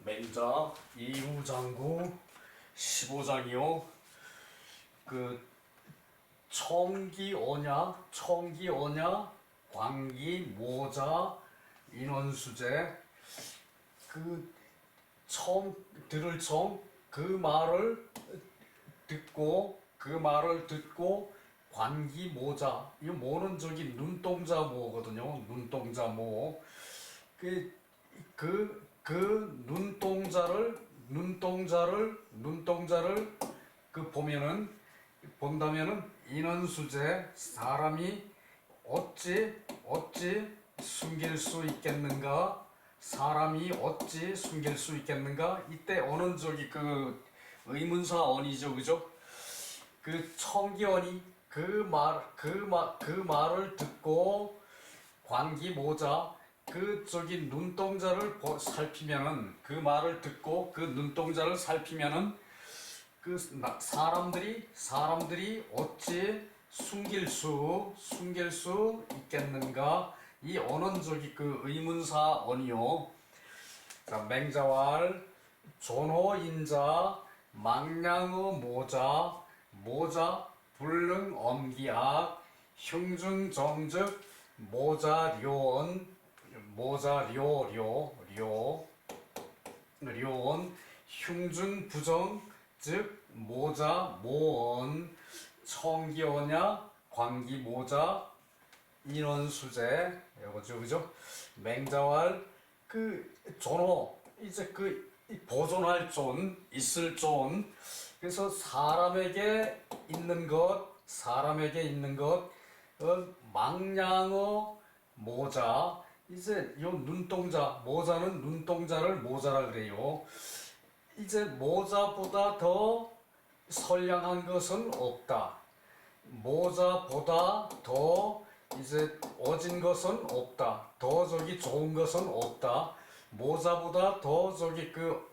맹자 이후장구 15장이요. 그 청기언야, 광기, 모자, 인원수제. 그 들을 그 말을 듣고 관기 모자. 이 모는 저기 눈동자 모거든요. 눈동자 모. 그 눈동자를 본다면은 인원수제. 사람이 어찌 숨길 수 있겠는가? 사람이 어찌 숨길 수 있겠는가? 이때 어는 저기 그 의문사 언이죠, 그죠? 그 청기언이 그 말을 듣고 관기 모자. 그 저기 눈동자를 살피면은, 그 말을 듣고 그 눈동자를 살피면은 그 사람들이 어찌 숨길 수 있겠는가? 이 언은 저기 그 의문사 언이요. 자, 맹자왈 존호인자 망량의 모자 불능 엄기악 흉중정즉 료온 흉중부정 즉 모언 청기언야 광기 모자 인원수제. 이거죠, 그죠? 맹자왈 그 존호, 이제 그 보존할 존, 있을 존. 그래서 사람에게 있는 것 망량어 모자. 이제 요 눈동자, 모자는 눈동자를 모자라 그래요. 이제 모자보다 더 선량한 것은 없다. 모자보다 더 이제 어진 것은 없다. 더 저기 좋은 것은 없다. 모자보다 더 저기 그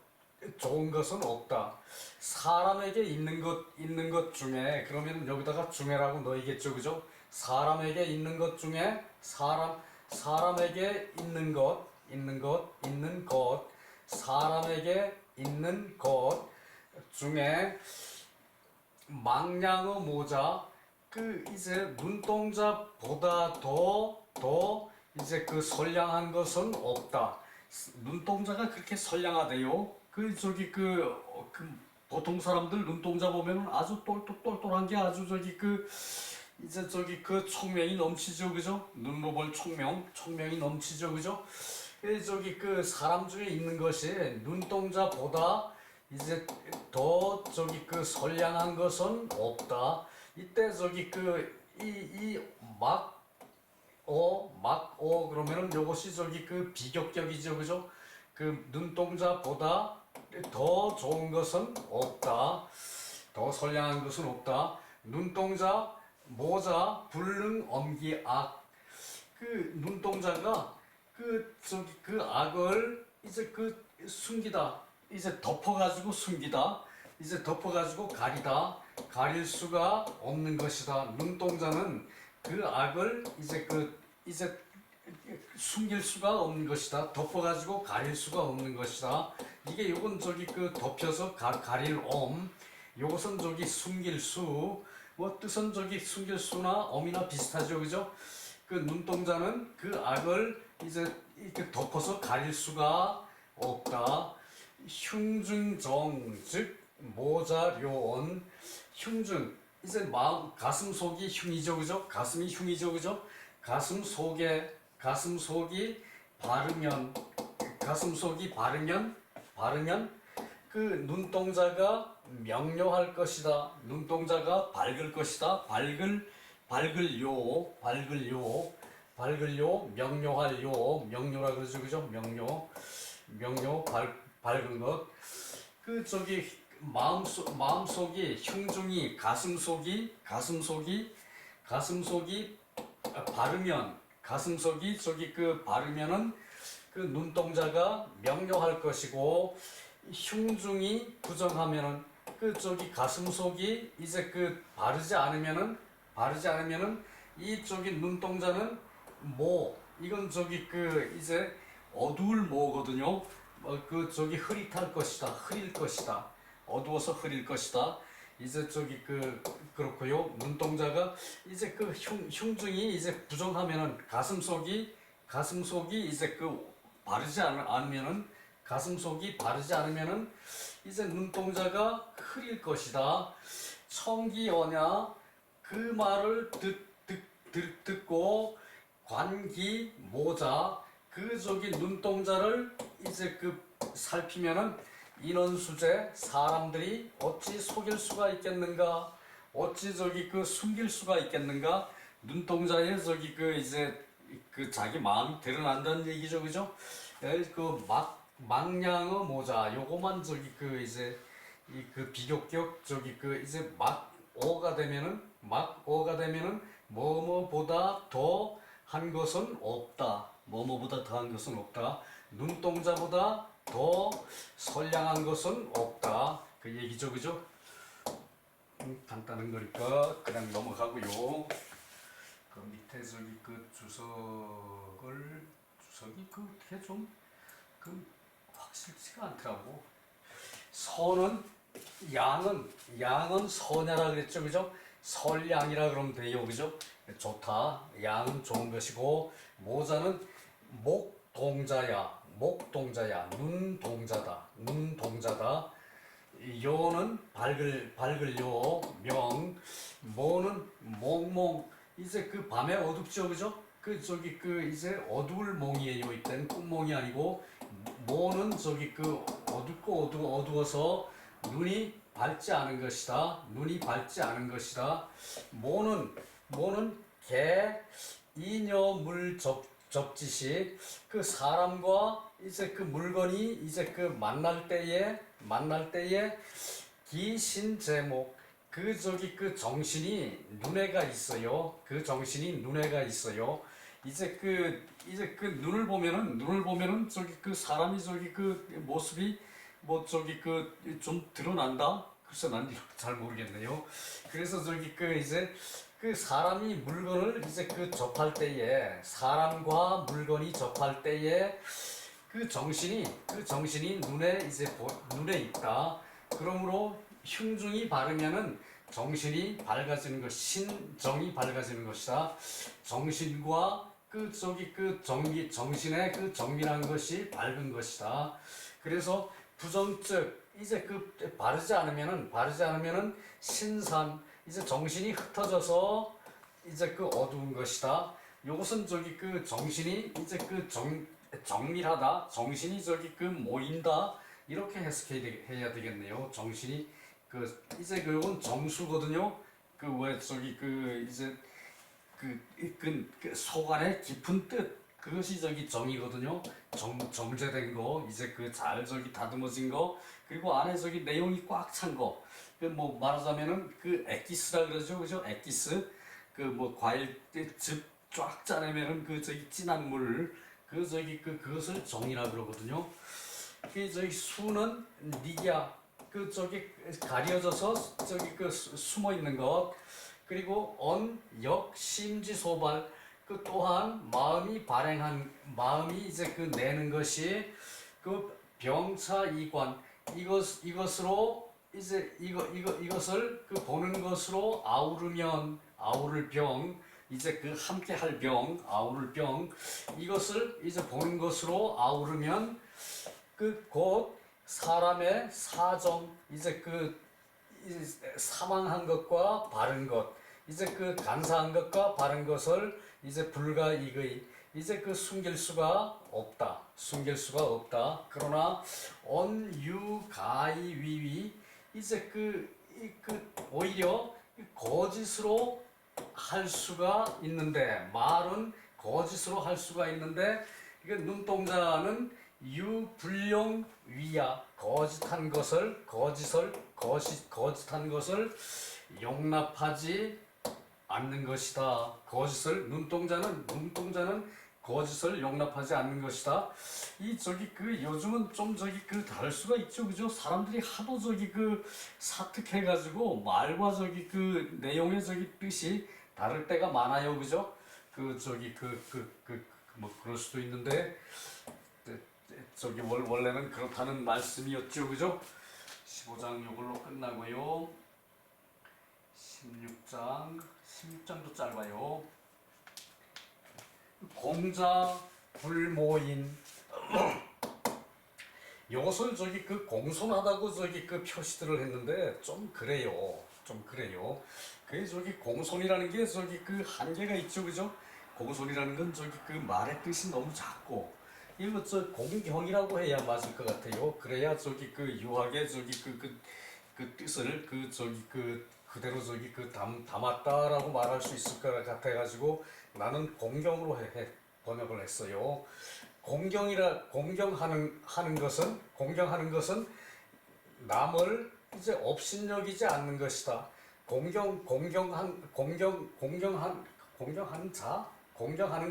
좋은 것은 없다. 사람에게 있는 것 중에, 그러면 여기다가 중에라고 넣이겠죠, 그죠? 사람에게 있는 것 중에 사람에게 있는 것 사람에게 있는 것 중에 망량의 모자. 그 이제 눈동자보다 더 이제 그 선량한 것은 없다. 눈동자가 그렇게 선량하대요. 그 저기 그 보통 사람들 눈동자 보면 아주 똘똘한 게 아주 저기 그 이제 저기 그 총명이 넘치죠, 그죠? 눈으로 볼 총명이 넘치죠, 그죠? 저기 그 사람 중에 있는 것이 눈동자보다 이제 더 저기 그 선량한 것은 없다. 이때 저기 그 그러면은 요것이 저기 그 비격격이죠, 그죠? 그 눈동자보다 더 좋은 것은 없다. 더 선량한 것은 없다. 눈동자 모자 불능 엄기악. 그 눈동자가 그 저기 그 악을 이제 그 숨기다, 이제 덮어가지고 숨기다, 이제 덮어가지고 가릴 수가 없는 것이다. 눈동자는 그 악을 이제 숨길 수가 없는 것이다. 덮어가지고 가릴 수가 없는 것이다. 이게 요건 저기 그 덮여서 가릴 요것은 저기 숨길 수. 뭐 뜻은 저기 숨길 수나 엄이나 비슷하죠, 그죠? 그 눈동자는 그 악을 이제 이렇게 덮어서 가릴 수가 없다. 흉중정 즉 모자료온. 흉중, 이제 마음, 가슴 속이 흉이죠, 그죠? 가슴이 흉이죠, 그죠? 가슴 속이 바르면 그 눈동자가 명료할 것이다. 눈동자가 밝을 것이다. 밝을 요, 명료라 그러죠, 그죠? 밝은 것. 그 저기 마음속이 흉중이 가슴속이 바르면, 가슴속이 저기 그 바르면은 그 눈동자가 명료할 것이고, 흉중이 부정하면은 그 저기 가슴속이 이제 그 바르지 않으면은 이 저기 눈동자는 이건 저기 그 이제 어두울 모거든요. 그 저기 흐릿할 것이다, 흐릴 것이다, 어두워서 흐릴 것이다. 이제 저기 그렇고요. 눈동자가 이제 그 흉중이 이제 부정하면은 가슴속이 이제 바르지 않으면은 가슴속이 바르지 않으면은 이제 눈동자가 흐릴 것이다. 청기어냐 그 말을 듣고 관기 모자 그 저기 눈동자를 이제 살피면은 인원수재 사람들이 어찌 속일 수가 있겠는가? 어찌 저기 숨길 수가 있겠는가? 눈동자에 저기 이제 자기 마음이 드러난다는 얘기죠, 그죠? 망냥의 모자 요거만 저기 이제 비교격 저기 이제 막어가 되면은 뭐뭐보다 더 한 것은 없다. 뭐뭐보다 더 한 것은 없다. 눈동자보다 더 선량한 것은 없다. 그 얘기죠, 그죠? 간단한 거니까 그냥 넘어가고요. 그 밑에 저기 주석이 어떻게 좀 확실치가 않더라고. 양은 선야라 그랬죠, 그죠? 선량이라 그러면 돼요, 그죠? 좋다. 양은 좋은 것이고 모자는 목동자야, 눈동자다. 요는 밝을 요, 모는 몽몽. 이제 밤에 어둡죠, 그죠? 이제 어두울 몽이에요. 이때는 꿈몽이 아니고 모는 저기 어둡고 어두워서 눈이 밝지 않은 것이다. 모는 개 이녀물 접짓이 사람과 이제 물건이 이제 만날 때에 기신제목 정신이 눈에가 있어요. 이제 눈을 보면은 저기 사람이 저기 모습이 뭐 저기 좀 드러난다. 글쎄 난 잘 모르겠네요. 그래서 저기 이제 사람이 물건을 이제 접할 때에 사람과 물건이 접할 때에 정신이 눈에 있다. 그러므로 흉중이 바르면은 정신이 밝아지는 것, 신정이 밝아지는 것이다. 정신과 정신의 정밀한 것이 밝은 것이다. 그래서 부정적 이제 바르지 않으면은 신산 이제 정신이 흩어져서 이제 어두운 것이다. 요것은 저기 정신이 이제 정밀하다. 정신이 저기 모인다. 이렇게 해석해야 되겠네요. 정신이 이제 요건 정수거든요. 왜 저기 이제 속안의 깊은 뜻 그것이 저기 정이거든요. 정제된 거 이제 잘 저기 다듬어진 거 그리고 안에 저기 내용이 꽉 찬 거. 뭐 말하자면은 엑기스라 그러죠, 그죠? 엑기스 뭐 과일 즙 쫙 짜내면은 저기 진한 물 그것을 정이라 그러거든요. 저기 수는 니야 저기 가려져서 저기 숨어 있는 것. 그리고 언역 심지소발 또한 마음이 이제 내는 것이 병차이관 이것으로 이제 이것을 보는 것으로 아우를 병 이제 함께 할 병 아우를 병 이것을 이제 보는 것으로 아우르면 곧 사람의 사정 이제 사망한 것과 바른 것 이제 간사한 것과 바른 것을 이제 불가이의 이제 숨길 수가 없다. 그러나 언유가이위위 이제 오히려 거짓으로 할 수가 있는데 말은 거짓으로 할 수가 있는데 이게 눈동자는 유불용 위야 거짓한 것을 용납하지 않는 것이다. 눈동자는 거짓을 용납하지 않는 것이다. 요즘은 좀 다를 수가 있죠, 그죠? 사람들이 하도 사특해가지고 말과 내용의 뜻이 다를 때가 많아요, 그죠? 뭐 그럴 수도 있는데 저기 원래는 그렇다는 말씀이었죠, 그죠? 15장 이걸로 끝나고요. 16장도 짧아요. 공자 불모인 이것을 저기 그 공손하다고 저기 그 표시들을 했는데 좀 그래요. 그 저기 공손이라는 게 저기 그 한계가 있죠, 그죠? 공손이라는 건 저기 그 말의 뜻이 너무 작고 이거 저 공경이라고 해야 맞을 것 같아요. 그래야 저기 그 유하게 저기 그 뜻을 그 저기 그대로 저기 그 담았다라고 말할 수 있을 것 같아가지고 나는 공경으로 번역을 했어요. 공경하는 것은 공경하는 것은 이제 업신여기지 않는 것이다. 공경하는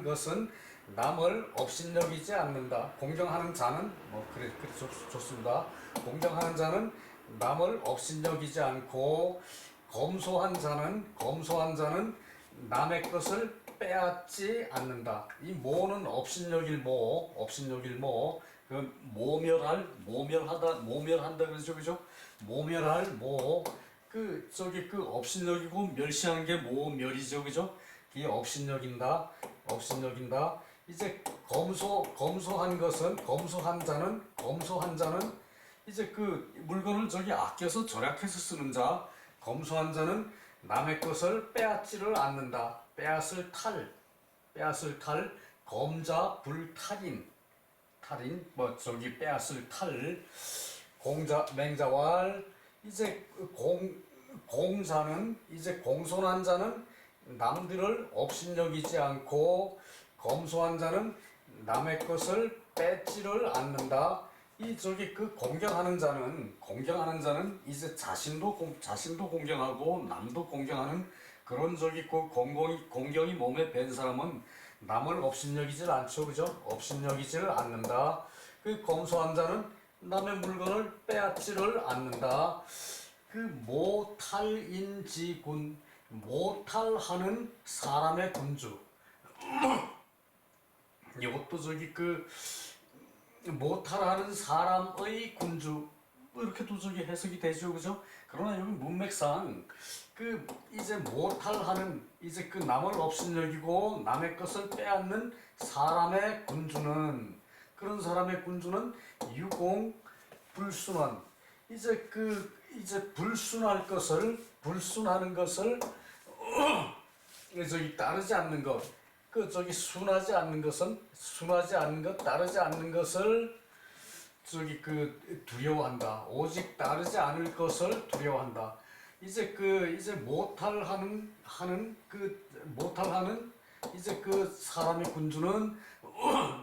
것은 남을 업신여기지 않는다. 공경하는 자는 그래 좋습니다. 공경하는 자는 남을 업신여기지 않고 검소한 자는 남의 것을 빼앗지 않는다. 이 모는 업신여길 모, 그 모멸한다 그러죠, 그죠? 모멸할 모, 그 저기 그 업신여기고 멸시하는 게 모멸이죠, 그죠? 이 업신여긴다. 이제 검소한 자는 이제 그 물건을 저기 아껴서 절약해서 쓰는 자, 검소한 자는 남의 것을 빼앗지를 않는다. 빼앗을 탈, 검자 불탈인, 저기 빼앗을 탈, 맹자왈, 이제 공자는 이제 공손한 자는 남들을 업신여기지 않고 검소한 자는 남의 것을 뺏지를 않는다. 이 저기 그 공경하는 자는 이제 자신도 공경하고 남도 공경하는 그런 저기 그 공경이 몸에 밴 사람은 남을 업신여기질 않죠, 그죠? 업신여기지를 않는다. 그 검소한 자는 남의 물건을 빼앗지를 않는다. 그 모탈인지군, 모탈하는 사람의 군주. 이것도 저기 그 모탈하는 사람의 군주 이렇게도 저기 해석이 되죠, 그죠? 그러나 여기 문맥상 그 이제 모탈하는 이제 그 남을 업신여기고 남의 것을 빼앗는 사람의 군주는 그런 사람의 군주는 유공 불순한 이제 불순하는 것을 저기 따르지 않는 것, 그 저기 순하지 않는 것, 따르지 않는 것을 저기 그 두려워한다. 오직 따르지 않을 것을 두려워한다. 이제 모탈하는 이제 그 사람의 군주는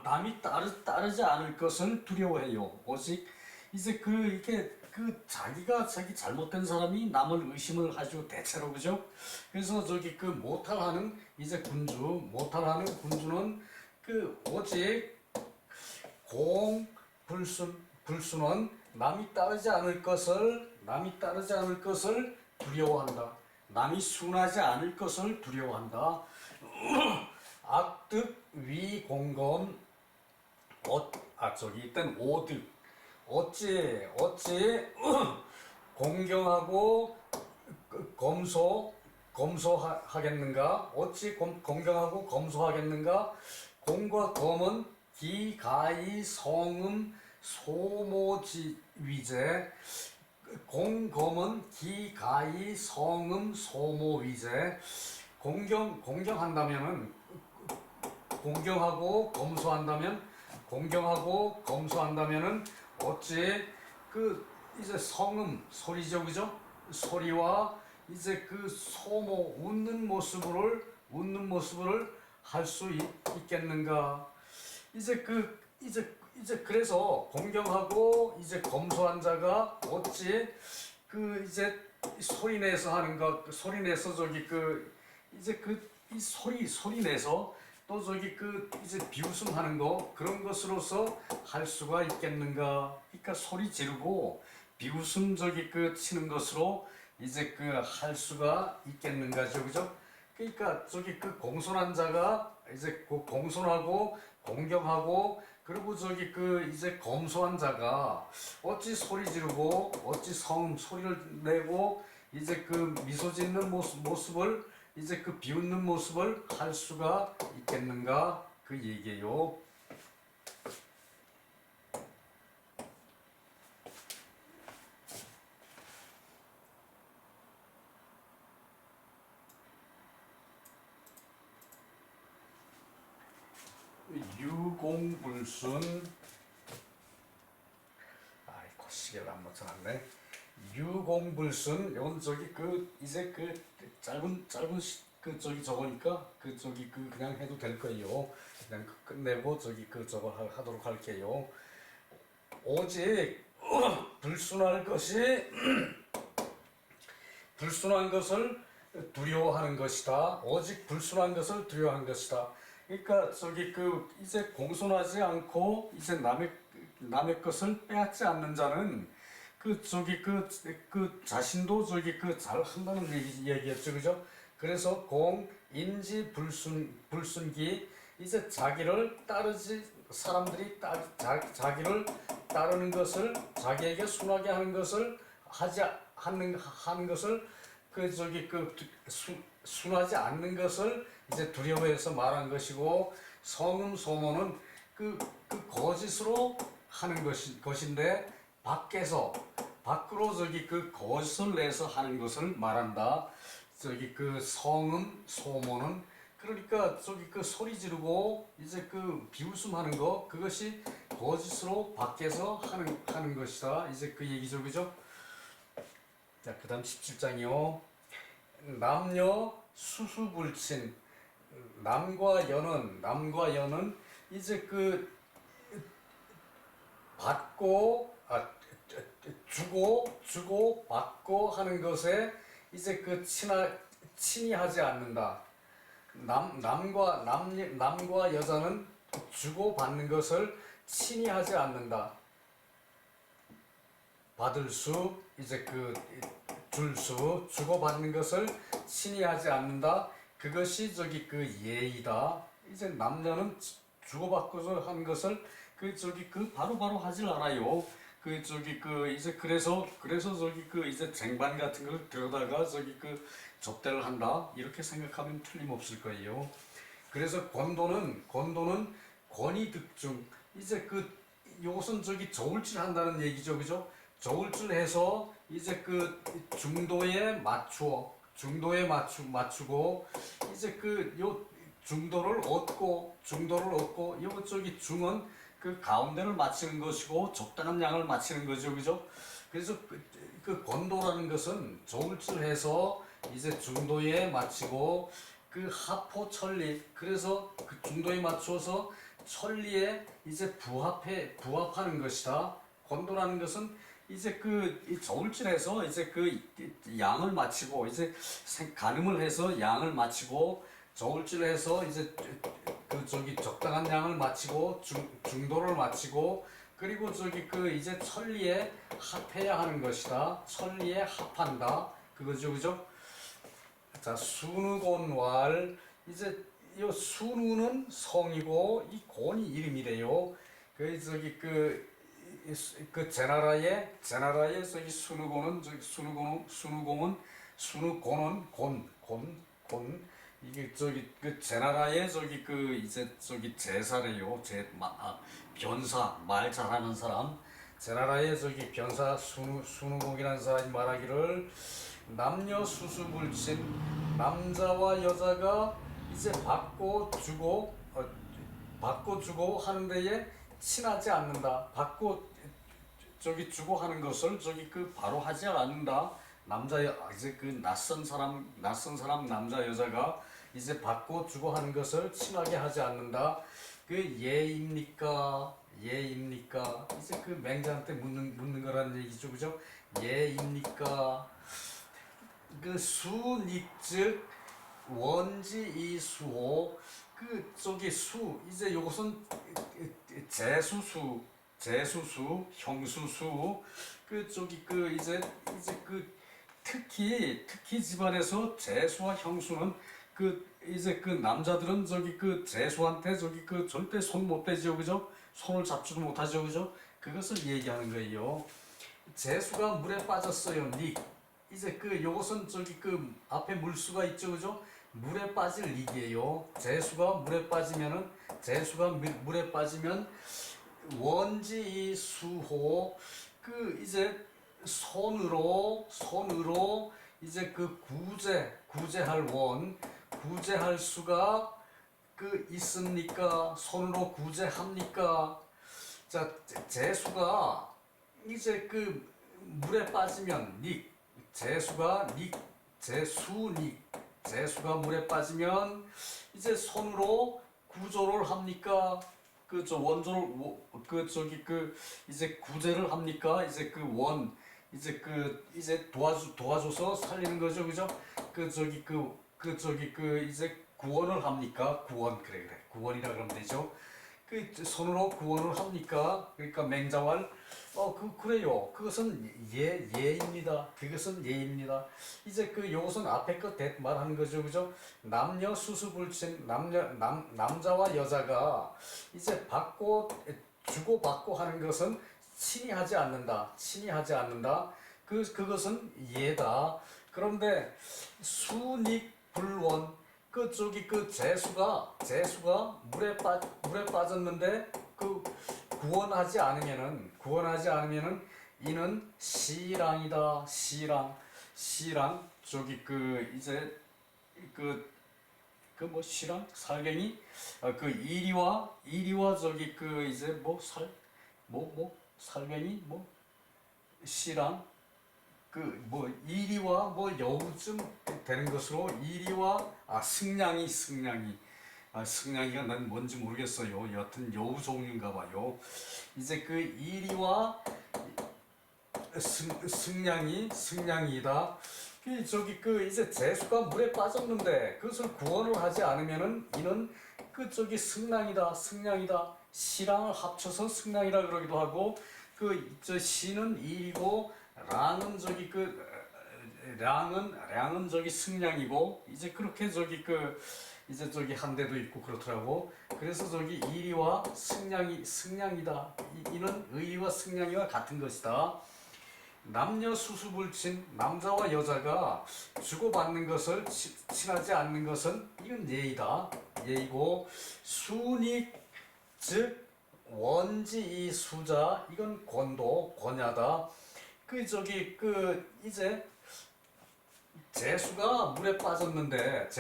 남이 따르지 않을 것을 두려워해요. 오직 이제 이게 자기가 자기 잘못된 사람이 남을 의심을 하죠, 대체로, 그죠? 그래서 저기 모탈하는 모탈하는 군주는 오직 불순은 남이 따르지 않을 것을 두려워한다. 남이 순하지 않을 것을 두려워한다. 악득 위공검 일단 오득 어찌 공경하고 검소하겠는가? 어찌 공경하고 검소하겠는가? 공과 검은 기가이 성음 소모위제. 공검은 기가이 성음 소모위제. 공경한다면은 공경하고 검소한다면은 어찌 이제 성음 소리죠, 그죠? 소리와 이제 소모 웃는 모습을 할 수 있겠는가? 그래서 공경하고 이제 검소한 자가 어찌 이제 소리내서 하는 것, 소리내서 저기 이 소리내서 또 저기 이제 비웃음하는 거 그런 것으로서 할 수가 있겠는가? 그러니까 소리 지르고 비웃음 저기 치는 것으로 이제 할 수가 있겠는가죠, 그죠? 그러니까 저기 공손한 자가 이제 공손하고 공경하고 그리고 저기 그 이제 검소한 자가 어찌 소리 지르고 어찌 성 소리를 내고 이제 그 미소 짓는 모습을 이제 그 비웃는 모습을 할 수가 있겠는가 그 얘기예요. 유공불순. 아이고 시계를 안 맞춰놨네. 유공불순. 이건 저기 그 이제 그 짧은 그 저기 저거니까 그 저기 그 그냥 해도 될 거예요. 그냥 끝내고 저기 그 저거 하도록 할게요. 오직 불순한 것을 두려워하는 것이다. 오직 불순한 것을 두려워하는 것이다. 그러니까 저기 그 이제 공손하지 않고 이제 남의 것을 빼앗지 않는 자는 그 저기 그 자신도 저기 그 잘 한다는 얘기였죠, 그죠? 그래서 공인지 불순기 이제 자기를 따르지 사람들이 자기를 따르는 것을 자기에게 순하게 하는 것을 하는 것을 그 저기 그 순하지 않는 것을 이제 두려워해서 말한 것이고 성음 소모는 그 거짓으로 하는 것인데 밖으로 저기 그 거짓을 내서 하는 것을 말한다. 저기 그 성음 소모는 그러니까 저기 그 소리 지르고 이제 그 비웃음하는 거 그것이 거짓으로 밖에서 하는 것이다. 이제 그 얘기죠, 그죠? 자, 그다음 17장이요. 남녀 수수불친. 남과 여는 이제 그 받고 주고 받고 하는 것에 이제 그 친이하지 않는다. 남과 여자는 주고 받는 것을 친이하지 않는다. 받을 수 이제 그 줄 수 주고 받는 것을 친이하지 않는다. 그것이 저기 그 예의다. 이제 남녀는 주고받고서 하는 것을 그 저기 그 바로바로 하질 않아요. 그 저기 그 이제 그래서 저기 그 이제 쟁반 같은 걸 들여다가 저기 그 접대를 한다 이렇게 생각하면 틀림없을 거예요. 그래서 권도는 권위득중 이제 그 요것은 저기 저울질 한다는 얘기죠, 그죠? 저울질해서 이제 그 중도에 맞추고 이제 그 요 중도를 얻고 요 저기 중은 그 가운데를 맞추는 것이고 적당한 양을 맞추는 거죠, 그죠? 그래서 그 권도라는 것은 저울질해서 이제 중도에 맞추고 그 하포천리 그래서 그 중도에 맞춰서 천리에 이제 부합하는 것이다. 권도라는 것은 이제 그 저울질해서 이제 그 양을 맞추고 이제 가늠을 해서 양을 맞추고 저울질해서 이제 그 저기 적당한 양을 맞추고 중도를 맞추고 그리고 저기 그 이제 천리에 합해야 하는 것이다. 천리에 합한다. 그거죠, 그죠? 자, 순우곤왈 이제 이 순우는 성이고 이 곤이 이름이래요. 그 저기 그 제나라의 저기 순우공은 곤 이게 저기 그 제나라의 저기 그 이제 저기 제사래요. 변사 말 잘하는 사람 제나라의 저기 변사 순우공이라는 사람이 말하기를 남녀 수수불친 남자와 여자가 이제 받고 주고 하는 데에 친하지 않는다. 받고 저기 주고 하는 것을 저기 그 바로 하지 않는다. 이제 그 낯선 사람 남자 여자가 이제 받고 주고 하는 것을 친하게 하지 않는다. 그 예입니까? 이제 그 맹자한테 묻는 거라는 얘기죠, 그죠? 예입니까? 그 수닉즉 원지 이수호 그 저기 수 이제 요것은 재수수 형수수 그 저기 그 이제 그 특히 집안에서 재수와 형수는 그 이제 그 남자들은 저기 그 재수한테 저기 그 절대 손 못 대지요, 그죠? 손을 잡지도 못하죠, 그죠? 그것을 얘기하는 거예요. 재수가 물에 빠졌어요. 닉. 이제 그 요것은 저기 그 앞에 물수가 있죠, 그죠? 물에 빠질 닉이에요. 재수가 물에 빠지면 원지 수호 그 이제 손으로 이제 그 구제할 수가 그 있습니까? 손으로 구제합니까? 자, 재수가 이제 그 물에 빠지면 재수가 물에 빠지면 이제 손으로 구조를 합니까? 그 저 원조를 그 저기 그 이제 구제를 합니까? 이제 그 이제 도와줘서 살리는 거죠, 그죠? 그 저기 그 이제 구원을 합니까? 그래 구원이라 그러면 되죠. 그 손으로 구원을 합니까? 그러니까 맹자왈 그래요. 그것은 예입니다. 그것은 예입니다. 이제 그 요것은 앞에 거 말하는 거죠, 그죠? 남녀 수수불친 남자와 여자가 이제 주고받고 하는 것은 친이하지 않는다. 그것은 예다. 그런데 수닉불원 그 재수가 물에 빠졌는데 그 구원하지 않으면은 이는 시랑이다. 시랑 저기 그 이제 그 뭐 시랑 살갱이 그 이리와 저기 그 이제 살갱이 시랑 그 이리와 여우쯤 되는 것으로 승냥이가 난 뭔지 모르겠어요. 여하튼 여우 종류인가 봐요. 이제 그 이리와 승냥이다. 이제 재수가 물에 빠졌는데 그것을 구원을 하지 않으면은 이는 승냥이다. 시랑을 합쳐서 승냥이라 그러기도 하고 시는 이이고 랑은 승냥이고 이제 그렇게 이제 한 대도 있고 그렇더라고. 그래서 이리와 승냥이다. 이는 의리와 승냥이와 같은 것이다. 남녀 수수불친 남자와 여자가 주고받는 것을 친하지 않는 것은 이건 예이고 수닉 즉 원지 이 수자 이건 권야다. 이제 재수가 물에 빠졌는데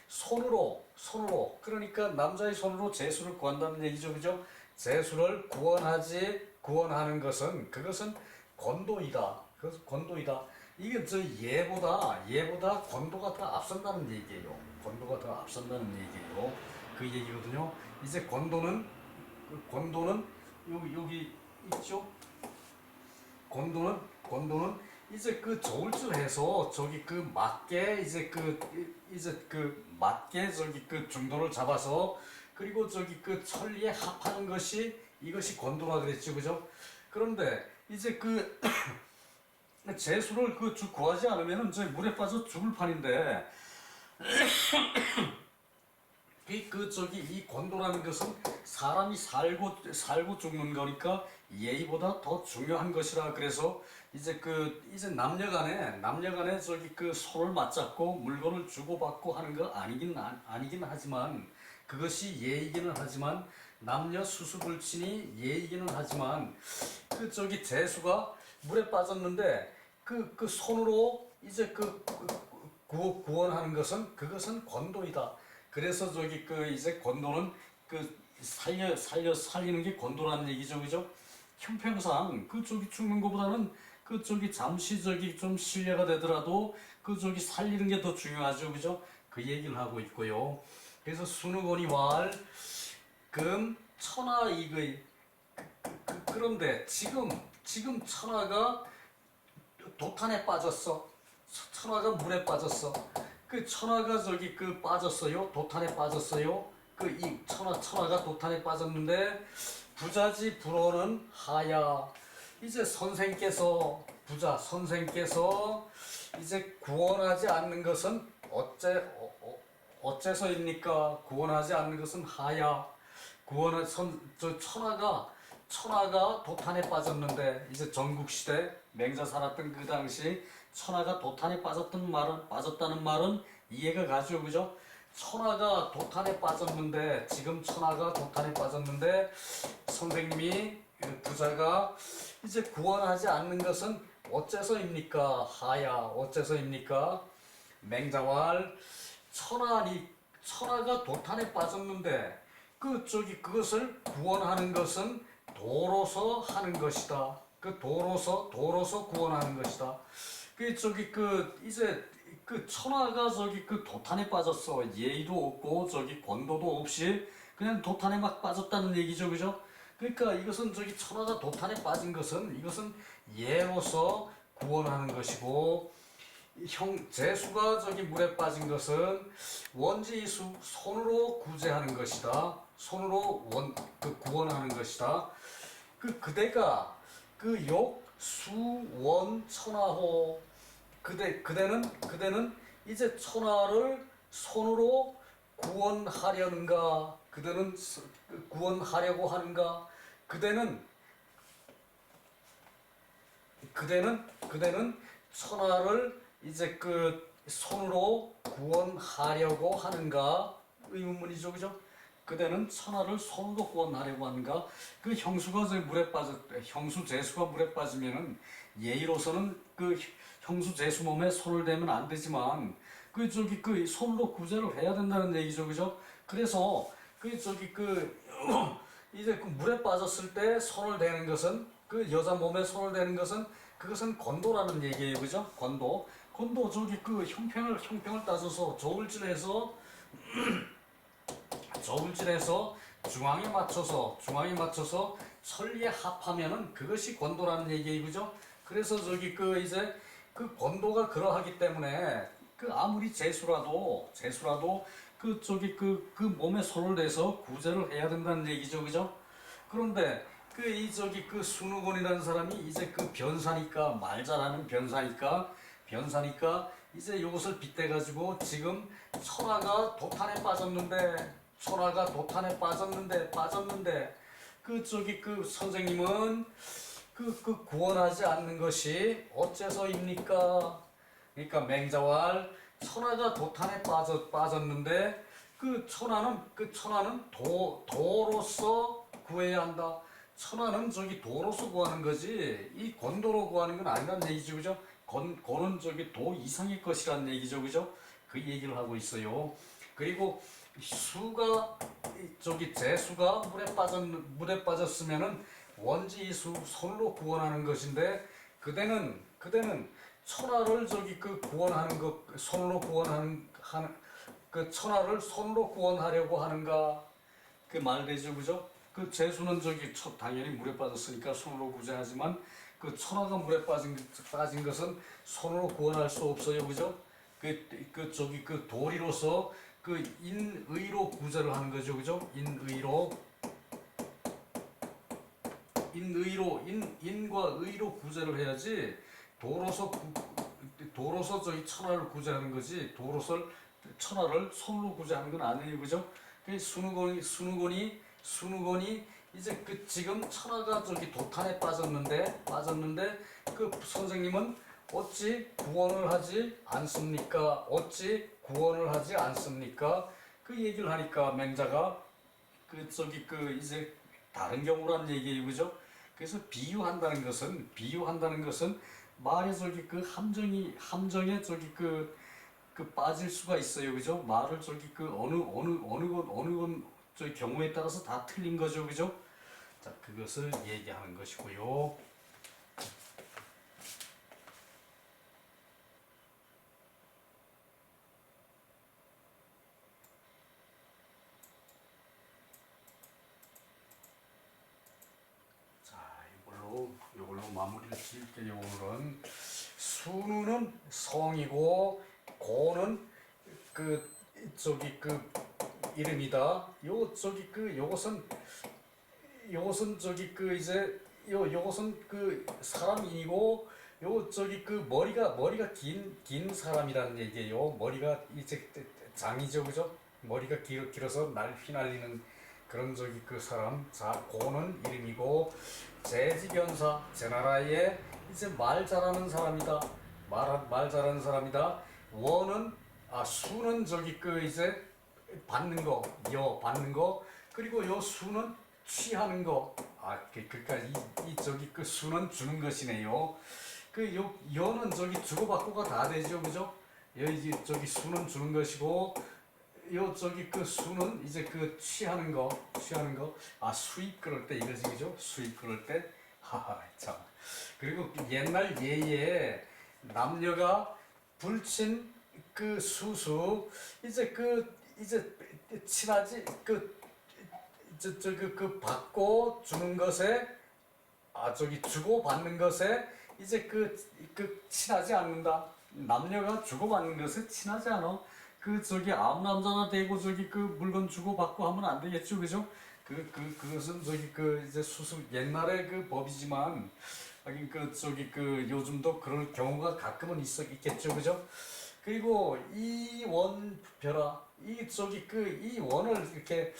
손으로 그러니까 남자의 손으로 재수를 구한다는 얘기죠, 그죠? 재수를 구원하는 것은 그것은 권도이다. 이게 예보다 권도가 더 앞선다는 얘기예요. 그 얘기거든요. 이제 권도는 여기 있죠. 권도는 이제 좋을 줄 해서 맞게 맞게 중도를 잡아서 그리고 천리에 합하는 것이 이것이 권도라 그랬죠, 그죠? 그런데 이제 재수를 구하지 않으면은 물에 빠져 죽을 판인데 이 권도라는 것은 사람이 살고 죽는 거니까 예의보다 더 중요한 것이라. 그래서 이제 남녀간에 손을 맞잡고 물건을 주고받고 하는 거 아니긴 하지만 그것이 예의기는 하지만 남녀 수수불친이 예의기는 하지만 재수가 물에 빠졌는데 손으로 이제 구원하는 것은 그것은 권도이다. 그래서 이제 권도는 살리는 게 권도라는 얘기죠, 그죠? 형평상 죽는 것보다는 잠시 좀 신뢰가 되더라도 살리는 게 더 중요하죠, 그죠? 그 얘기를 하고 있고요. 그래서 순우건이 왈 천하 이의 그런데 지금 천하가 도탄에 빠졌어. 천하가 물에 빠졌어. 천하가 빠졌어요. 도탄에 빠졌어요. 이 천하가 도탄에 빠졌는데 부자지 불어는 하야. 이제 선생께서 이제 구원하지 않는 것은 어째서입니까? 구원하지 않는 것은 하야. 저 천하가 도탄에 빠졌는데 이제 전국시대 맹자 살았던 그 당시 천하가 도탄에 빠졌다는 말은 이해가 가죠, 그죠? 천하가 도탄에 빠졌는데 지금 천하가 도탄에 빠졌는데 선생님이 부자가 이제 구원하지 않는 것은 어째서입니까? 하야 어째서입니까? 맹자왈 천하가 도탄에 빠졌는데 그것을 구원하는 것은 도로서 하는 것이다. 도로서 구원하는 것이다. 이제 천하가 도탄에 빠졌어. 예의도 없고 권도도 없이 그냥 도탄에 막 빠졌다는 얘기죠, 그죠? 그러니까 이것은 천하가 도탄에 빠진 것은 이것은 예로서 구원하는 것이고 재수가 물에 빠진 것은 원지이수 손으로 구제하는 것이다. 손으로 구원하는 것이다. 그대가 수원 천하호 그대는 이제 천하를 손으로 구원하려는가? 그대는 구원하려고 하는가? 그대는 천하를 이제 손으로 구원하려고 하는가? 의문문이죠, 그죠? 그대는 천하를 손으로 구원하려고 하는가? 형수 재수가 물에 빠지면은 예의로서는 형수 재수 몸에 손을 대면 안 되지만 손으로 구제를 해야 된다는 얘기죠, 그죠? 그래서 이제 물에 빠졌을 때 손을 대는 것은 여자 몸에 손을 대는 것은 그것은 권도라는 얘기예요, 그죠? 권도 형평을 따져서 저울질해서 중앙에 맞춰서 천리에 합하면은 그것이 권도라는 얘기예요, 그죠? 그래서 이제 권도가 그러하기 때문에 아무리 재수라도 몸에 손을 대서 구제를 해야 된다는 얘기죠, 그죠? 그런데 순우곤이라는 사람이 이제 변사니까 말 잘하는 변사니까 이제 이것을 빗대가지고 지금 천하가 도탄에 빠졌는데 선생님은 구원하지 않는 것이 어째서입니까? 그러니까 맹자왈 천하가 도탄에 빠졌는데 천하는 도로서 구해야 한다. 천하는 도로서 구하는 거지 이 권도로 구하는 건 아니란 얘기죠, 그죠? 권은 도 이상의 것이란 얘기죠, 그죠? 그 얘기를 하고 있어요. 그리고 재수가 물에 빠졌으면은 원지이수 손으로 구원하는 것인데 그대는 천하를 구원하는 것 손으로 구원하는 천하를 손으로 구원하려고 하는가? 그 말되죠, 그죠? 재수는 당연히 물에 빠졌으니까 손으로 구제하지만 천하가 물에 빠진 것은 손으로 구원할 수 없어요, 그죠? 도리로서 인의로 구제를 하는 거죠, 그죠? 인과 의로 구제를 해야지 도로서 천하를 구제하는 거지 천하를 손으로 구제하는 건 아니에요, 그죠? 순우곤이 이제 지금 천하가 도탄에 빠졌는데 선생님은 어찌 구원을 하지 않습니까? 그 얘기를 하니까 맹자가 이제 다른 경우란 얘기예요, 그죠? 그래서 비유한다는 것은 말에 함정에 빠질 수가 있어요, 그죠? 말을 어느 경우에 따라서 다 틀린 거죠, 그죠? 자, 그것을 얘기하는 것이고요. 자, 이걸로 마무리를 지을게요. 오늘은 순우는 성이고 고는 이름이다. 요것은 요것은 사람이고 머리가 긴 사람이라는 얘기예요. 머리가 이제 장이죠, 그죠? 머리가 길어서 날 휘날리는 그런 저기 그 사람. 자, 고는 이름이고, 재지견사, 제나라에 이제 말 잘하는 사람이다. 말 잘하는 사람이다. 원은 수는 저기 그 이제 받는 거, 받는 거. 그리고 요 수는 취하는 거. 그러니까 이 저기 그 수는 주는 것이네요. 여는 저기 주고받고가 다 되죠, 그죠? 여기 저기 수는 주는 것이고, 요 저기 그 수는 이제 그 취하는 거. 수입 그럴 때 이거지, 그죠? 수입 그럴 때. 하하, 참. 그리고 옛날 예에 남녀가 불친 그 수수, 이제 친하지 그 받고 주는 것에, 저기 주고 받는 것에 이제 친하지 않는다. 남녀가 주고 받는 것에 친하지 않아. 저기 아무 남자나 되고 저기 그 물건 주고 받고 하면 안 되겠죠, 그죠? 그것은 저기 이제 수수 옛날의 그 법이지만, 하긴 저기 요즘도 그럴 경우가 가끔은 있겠죠, 그죠? 그리고 이 원별아, 이 원을 이렇게,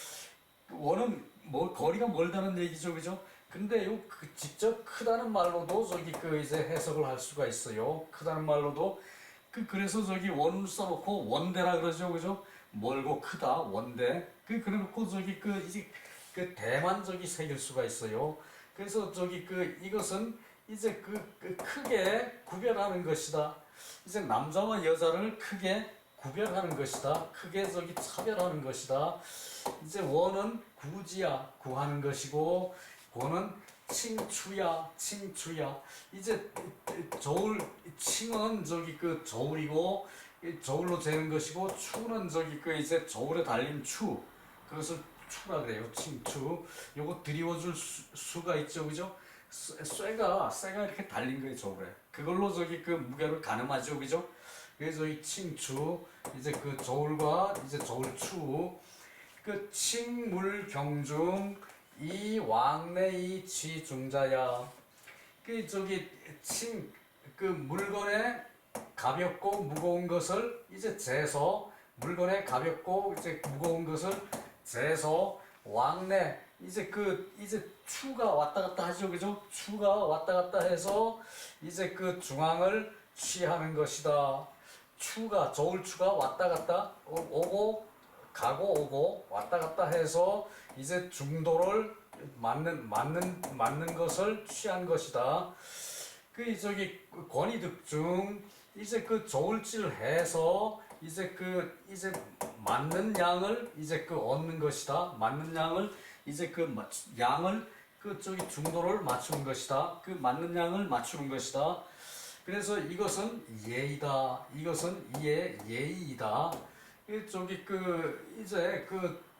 원은 뭐 거리가 멀다는 얘기죠, 그죠? 근데 직접 크다는 말로도 저기 이제 해석을 할 수가 있어요. 크다는 말로도 그래서 저기 원을 써놓고 원대라 그러죠, 그죠? 멀고 크다, 원대. 그래놓고 저기 이제 대만 저기 새길 수가 있어요. 그래서 저기 이것은 이제 크게 구별하는 것이다. 이제 남자와 여자를 크게 구별하는 것이다. 크게 저기 차별하는 것이다. 이제 원은 구지야, 구하는 것이고, 고는 칭추야. 이제 칭은 저기 저울이고, 저울로 재는 것이고, 추는 저기 이제 저울에 달린 추. 그것을 추라 그래요. 칭추. 요거 드리워줄 수가 있죠, 그죠? 쇠가 이렇게 달린 거예요, 저울에. 그걸로 저기 무게를 가늠하죠, 그죠? 그래서 이 칭추, 이제 저울과 이제 저울추, 칭물경중, 이 왕래이 취중자야. 저기 물건에 가볍고 무거운 것을 이제 재서, 물건에 가볍고 이제 무거운 것을 재서, 왕래, 이제 이제 추가 왔다 갔다 하죠, 그죠? 추가 왔다 갔다 해서 이제 중앙을 취하는 것이다. 저울추가 왔다 갔다 오고 가고 오고 왔다 갔다 해서 이제 중도를 맞는 것을 취한 것이다. 저기 권위득중, 이제 저울질을 해서 이제 이제 맞는 양을 이제 얻는 것이다. 맞는 양을 이제 양을 저기 중도를 맞추는 것이다. 맞는 양을 맞추는 것이다. 그래서 이것은 예의다. 이것은 예의이다. 저기 이제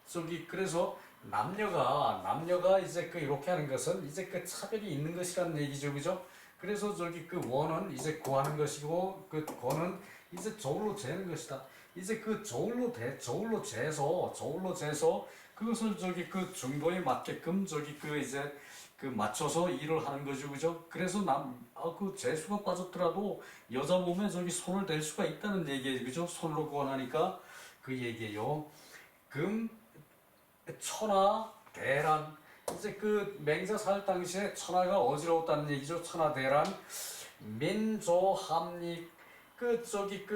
저기 그래서 남녀가 이제 이렇게 하는 것은 이제 차별이 있는 것이라는 얘기죠, 그죠? 그래서 저기 원은 이제 구하는 것이고, 고는 이제 저울로 재는 것이다. 이제 저울로 재서 그것을 저기 중도에 맞게끔 저기 이제 맞춰서 일을 하는 거죠, 그죠? 그래서 재수가 빠졌더라도 여자 몸에 저기 손을 댈 수가 있다는 얘기예요, 그죠? 손으로 구원하니까 그 얘기예요. 천하 대란, 이제 맹자 살 당시에 천하가 어지러웠다는 얘기죠. 천하 대란, 민조함릭, 저기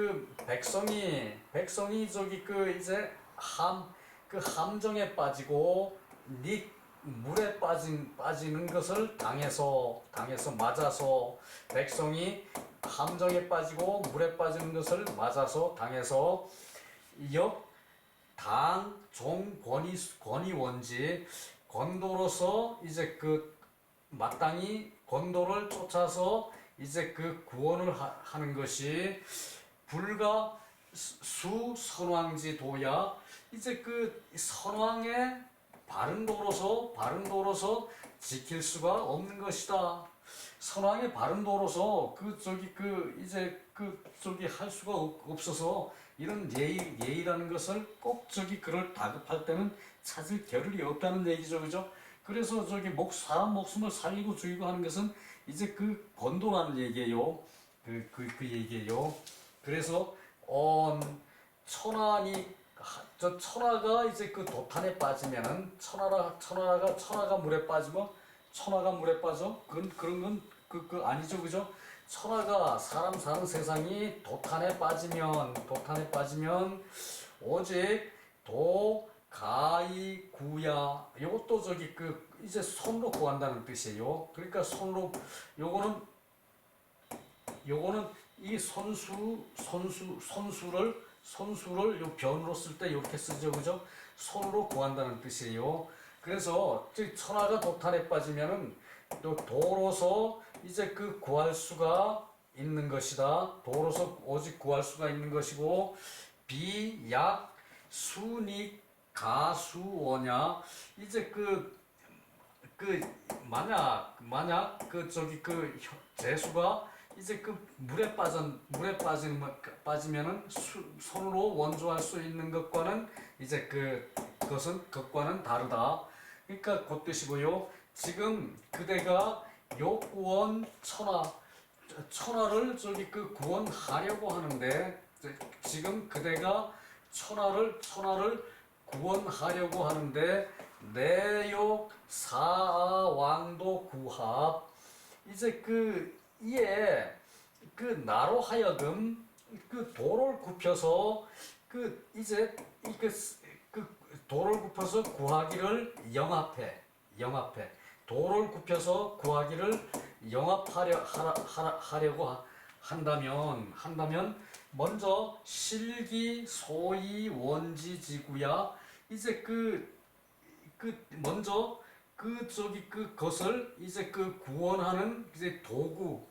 백성이 저기 이제 함정에 빠지고 물에 빠지는 것을 당해서 맞아서, 백성이 함정에 빠지고 물에 빠지는 것을 맞아서 당해서, 당, 종, 권위 원지, 권도로서 이제 마땅히 권도를 쫓아서 이제 구원을 하는 것이, 불가 수 선왕지 도야, 이제 선왕의 바른 도로서 지킬 수가 없는 것이다. 선왕의 바른 도로서 이제 저기 할 수가 없어서, 이런 예의라는 것을 꼭 저기 그를 다급할 때는 찾을 겨를이 없다는 얘기죠, 그죠? 그래서 저기 사람 목숨을 살리고 죽이고 하는 것은 이제 권도라는 얘기예요. 얘기예요. 그래서 천하니 저 천하가 이제 그 도탄에 빠지면은 천하가 물에 빠지면 천하가 물에 빠져? 그런 건 그 아니죠, 그죠? 천하가 사람 사는 세상이 도탄에 빠지면 오직 도 가이 구야 요것도 저기 그 이제 손으로 구한다는 뜻이에요. 그러니까 손으로 요거는 이 손수를 요 변으로 쓸 때 이렇게 쓰죠, 그죠? 손으로 구한다는 뜻이에요. 그래서 천하가 도탄에 빠지면은 또 도로서 이제 그 구할 수가 있는 것이다. 도로서 오직 구할 수가 있는 것이고 비약 순익 가수원야 이제 만약 그 저기 그 재수가 이제 그 빠지면은 손으로 원조할 수 있는 것과는 이제 그것과는 다르다. 그러니까 그 뜻이고요. 지금 그대가 욕구원 천하를 저기 그 구원하려고 하는데 지금 그대가 천하를 구원하려고 하는데 내욕 사왕도 구합 이제 이에 나로 하여금 도를 굽혀서 이제 도를 굽혀서 구하기를 영합해 도를 굽혀서 구하기를 영합하려고 한다면 먼저 실기 소위 원지지구야 이제 먼저 그것을 이제 구원하는 이제 도구구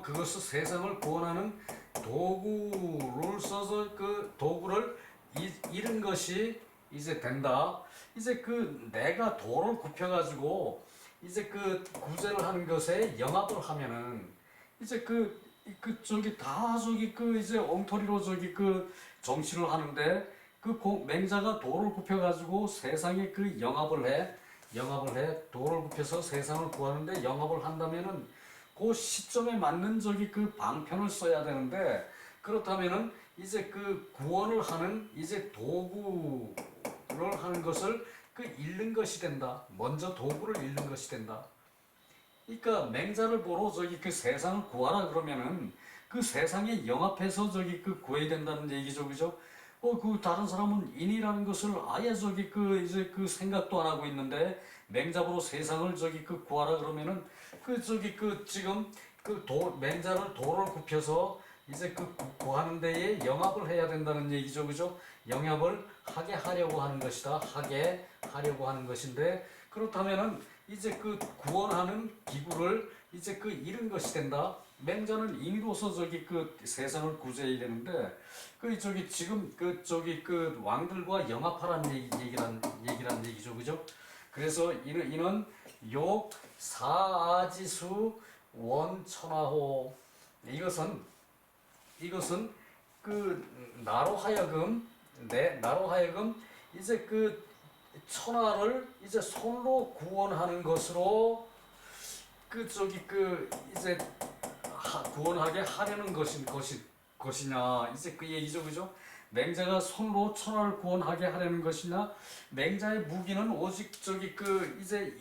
그것을 세상을 구원하는 도구를 써서 그 도구를 잃은 것이 이제 된다. 이제 내가 도를 굽혀가지고 이제 구제를 하는 것에 영합을 하면은 이제 이제 엉터리로 정치를 하는데 맹자가 도를 굽혀가지고 세상에 영합을 해 도를 굽혀서 세상을 구하는데 영합을 한다면은 그 시점에 맞는 방편을 써야 되는데 그렇다면은 이제 구원을 하는 이제 도구를 하는 것을 잃는 것이 된다. 먼저 도구를 잃는 것이 된다. 그러니까 맹자를 보러 세상을 구하라 그러면은 세상에 영합해서 구해야 된다는 얘기죠, 그죠? 다른 사람은 인이라는 것을 아예 이제 생각도 안 하고 있는데 맹자보로 세상을 구하라 그러면은 지금 맹자를 도를 굽혀서 이제 구하는 데에 영합을 해야 된다는 얘기죠, 그죠? 영합을 하게 하려고 하는 것이다. 하게 하려고 하는 것인데 그렇다면은 이제 구원하는 기구를 이제 잃은 것이 된다. 맹자는 인으로서 세상을 구제해야 되는데 지금 왕들과 영합하라는 얘기란 얘기죠, 그죠? 그래서 이는 욕 사아지수 원천하호 이것은 나로 하여금 이제 천하를 이제 손으로 구원하는 것으로 이제 구원하게 하려는 것이냐 이제 그 얘기죠, 그죠? 맹자가 손으로 천하를 구원하게 하려는 것이냐 맹자의 무기는 오직 이제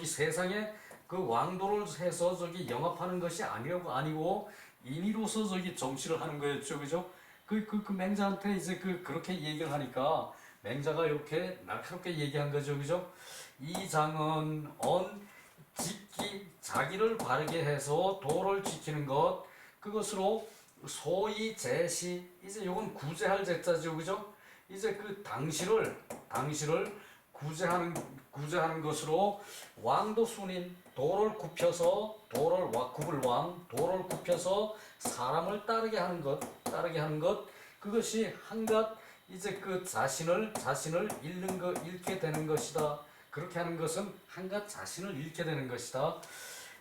세상에 왕도를 해서 영합하는 것이 아니고 인위로서 정치를 하는 거였죠, 그죠? 맹자한테 이제 그렇게 얘기를 하니까 맹자가 이렇게 날카롭게 얘기한 거죠, 그죠? 이장은 자기를 바르게 해서 도를 지키는 것 그것으로 소위 제시 이제 요건 구제할 제자죠, 그죠? 이제 당시를 구제하는 것으로 왕도 순인 도를 굽혀서 도를 굽혀서 사람을 따르게 하는 것 그것이 한갓 이제 자신을 잃게 되는 것이다. 그렇게 하는 것은 한갓 자신을 잃게 되는 것이다.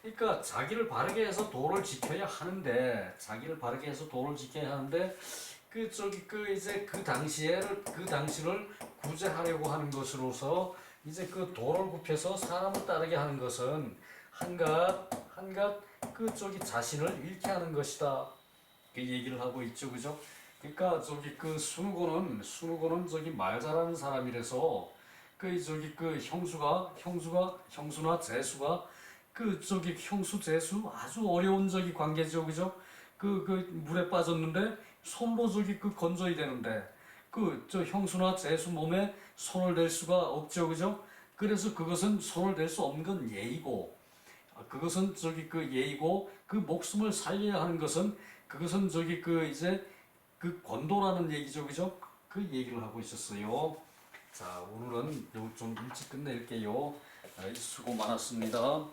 그러니까 자기를 바르게 해서 도를 지켜야 하는데 이제 그 당시를 구제하려고 하는 것으로서 이제 도를 굽혀서 사람을 따르게 하는 것은 한갓 자신을 잃게 하는 것이다. 그 얘기를 하고 있죠, 그죠? 그러니까 저기 그 순우고는 저기 말 잘하는 사람이라서 그 저기 그 형수나 재수가 그 저기 형수 재수 아주 어려운 저기 관계죠, 그죠? 그 물에 빠졌는데 손으로 저기 그 건져야 되는데 그 저 형수나 재수 몸에 손을 댈 수가 없죠, 그죠? 그래서 그것은 손을 댈 수 없는 건 예의고, 그것은 저기 그 예의고, 그 목숨을 살려야 하는 것은 그것은 저기 그 이제 그 권도라는 얘기죠, 그죠? 그 얘기를 하고 있었어요. 자, 오늘은 좀 일찍 끝낼게요. 수고 많았습니다.